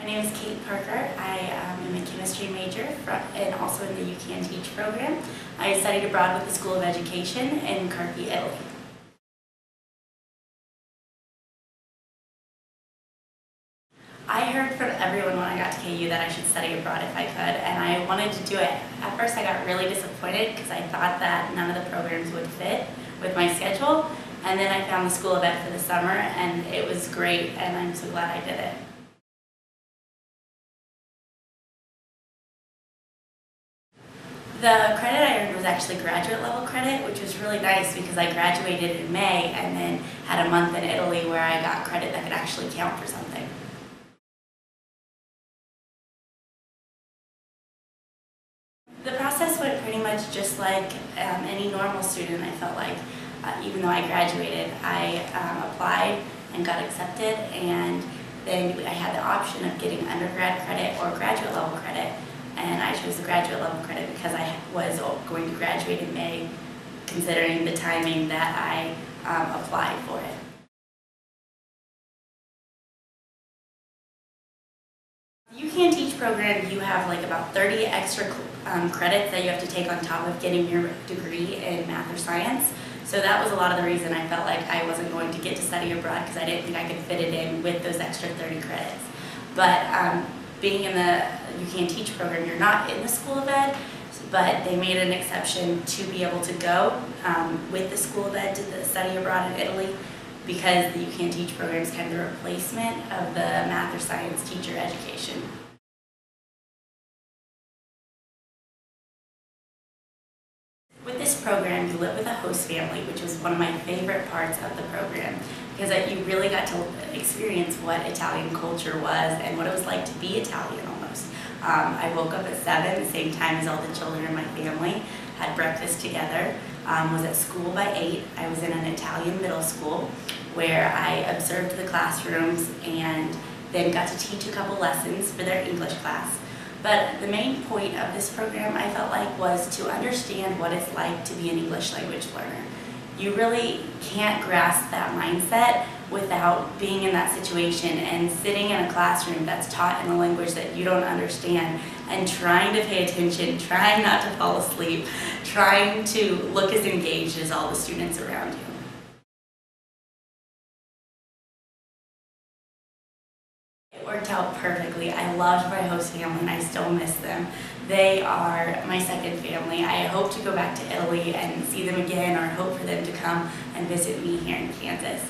My name is Kate Parker. I am a chemistry major and also in the You Can Teach program. I studied abroad with the School of Education in Carpi, Italy. I heard from everyone when I got to KU that I should study abroad if I could, and I wanted to do it. At first I got really disappointed because I thought that none of the programs would fit with my schedule, and then I found the School of Ed for the summer and it was great, and I'm so glad I did it. The credit I earned was actually graduate level credit, which was really nice because I graduated in May and then had a month in Italy where I got credit that could actually count for something. The process went pretty much just like any normal student, I felt like. Even though I graduated, I applied and got accepted, and then I had the option of getting undergrad credit or graduate level credit. And I chose the graduate level credit because I was going to graduate in May, considering the timing that I applied for it. You Can Teach program, you have like about 30 extra credits that you have to take on top of getting your degree in math or science. So that was a lot of the reason I felt like I wasn't going to get to study abroad, because I didn't think I could fit it in with those extra 30 credits. But being in the You Can Teach program, you're not in the School of Ed, but they made an exception to be able to go with the School of Ed to the study abroad in Italy, because the You Can Teach program is kind of the replacement of the math or science teacher education. With this program, you live with a host family, which was one of my favorite parts of the program, because you really got to experience what Italian culture was and what it was like to be Italian almost. I woke up at 7, the same time as all the children in my family, had breakfast together, was at school by 8. I was in an Italian middle school where I observed the classrooms and then got to teach a couple lessons for their English class. But the main point of this program, I felt like, was to understand what it's like to be an English language learner. You really can't grasp that mindset without being in that situation and sitting in a classroom that's taught in a language that you don't understand and trying to pay attention, trying not to fall asleep, trying to look as engaged as all the students around you. It worked out perfectly. I loved my host family and I still miss them. They are my second family. I hope to go back to Italy and see them again, or hope for them to come and visit me here in Kansas.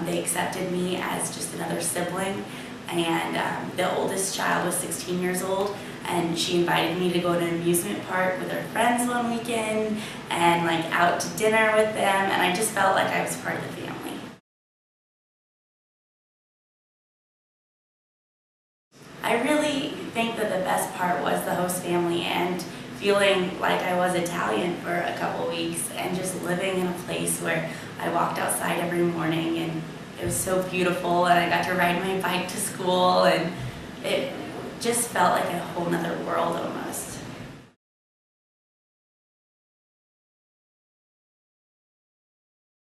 They accepted me as just another sibling, and the oldest child was 16 years old, and she invited me to go to an amusement park with her friends one weekend and like out to dinner with them, and I just felt like I was part of the family. I really think that the best part was the host family and feeling like I was Italian for a couple weeks and just living in a place where I walked outside every morning and it was so beautiful, and I got to ride my bike to school, and it just felt like a whole nother world almost.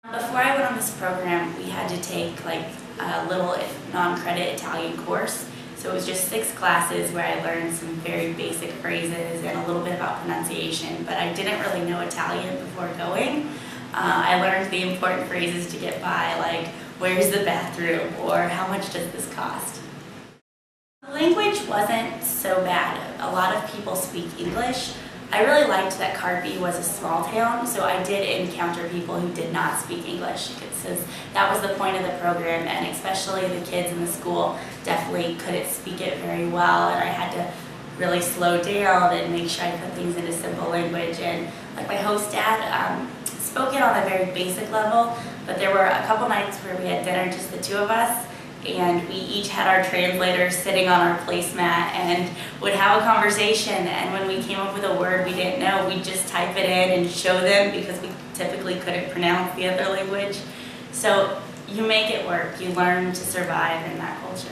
Before I went on this program, we had to take like a little non-credit Italian course. So it was just 6 classes where I learned some very basic phrases and a little bit about pronunciation, but I didn't really know Italian before going. I learned the important phrases to get by, like, where's the bathroom, or how much does this cost? The language wasn't so bad. A lot of people speak English. I really liked that Carpi was a small town, so I did encounter people who did not speak English, because that was the point of the program, and especially the kids in the school definitely couldn't speak it very well, and I had to really slow down and make sure I put things into simple language. And like my host dad spoke it on a very basic level, but there were a couple nights where we had dinner, just the 2 of us, and we each had our translators sitting on our placemat and would have a conversation, and when we came up with a word we didn't know, we'd just type it in and show them, because we typically couldn't pronounce the other language. So you make it work. You learn to survive in that culture.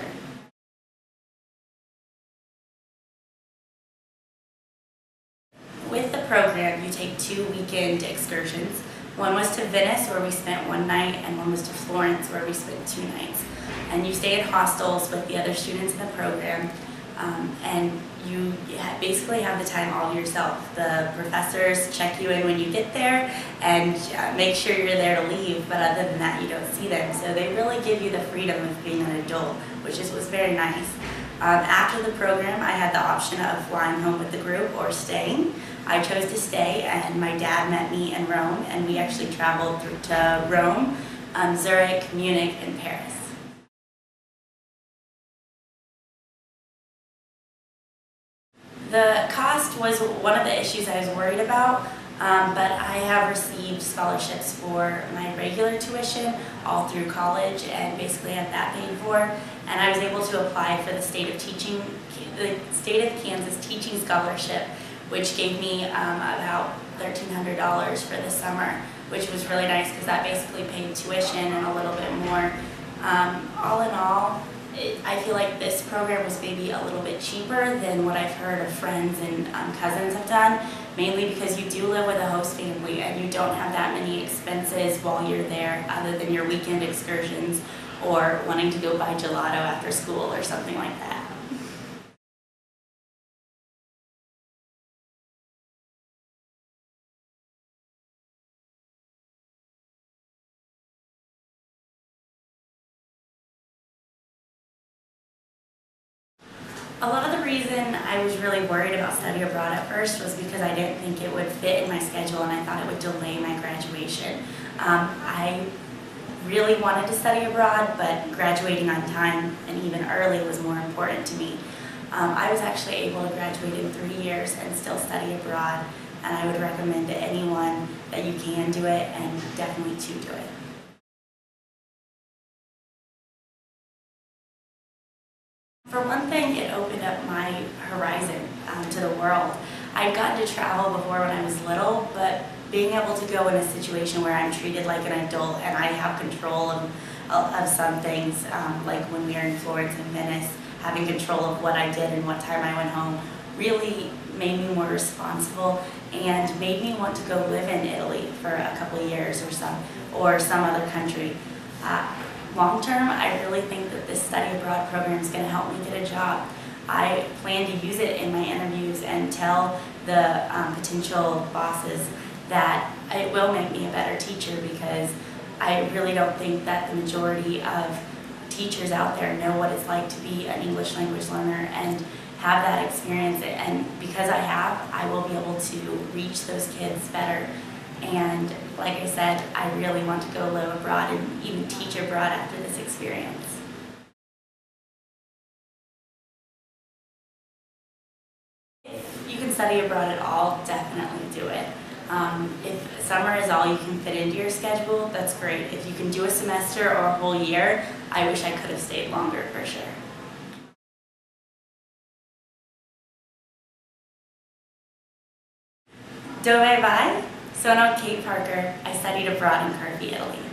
With the program, you take 2 weekend excursions. One was to Venice, where we spent one night, and one was to Florence, where we spent 2 nights. And you stay in hostels with the other students in the program, and you basically have the time all to yourself. The professors check you in when you get there and make sure you're there to leave, but other than that, you don't see them. So they really give you the freedom of being an adult, which was very nice. After the program, I had the option of flying home with the group or staying. I chose to stay, and my dad met me in Rome, and we actually traveled through to Rome, Zurich, Munich, and Paris. The cost was one of the issues I was worried about, but I have received scholarships for my regular tuition all through college, and basically had that paid for. And I was able to apply for the state of Kansas teaching scholarship, which gave me about $1,300 for the summer, which was really nice because that basically paid tuition and a little bit more. All in all, I feel like this program was maybe a little bit cheaper than what I've heard of friends and cousins have done, mainly because you do live with a host family and you don't have that many expenses while you're there other than your weekend excursions or wanting to go buy gelato after school or something like that. A lot of the reason I was really worried about study abroad at first was because I didn't think it would fit in my schedule and I thought it would delay my graduation. I really wanted to study abroad, but graduating on time and even early was more important to me. I was actually able to graduate in 3 years and still study abroad, and I would recommend to anyone that you can do it and definitely to do it. For one thing, it opened up my horizon to the world. I'd gotten to travel before when I was little, but being able to go in a situation where I'm treated like an adult and I have control of some things, like when we were in Florence and Venice, having control of what I did and what time I went home, really made me more responsible and made me want to go live in Italy for a couple of years or some other country. Long term, I really think that this study abroad program is going to help me get a job. I plan to use it in my interviews and tell the potential bosses that it will make me a better teacher, because I really don't think that the majority of teachers out there know what it's like to be an English language learner and have that experience. And because I have, I will be able to reach those kids better. And like I said, I really want to go live abroad and even teach abroad after this experience. If you can study abroad at all, definitely do it. If summer is all you can fit into your schedule, that's great. If you can do a semester or a whole year, I wish I could have stayed longer for sure. Dove vai? Sono Kate Parker. I studied abroad in Carpi, Italy.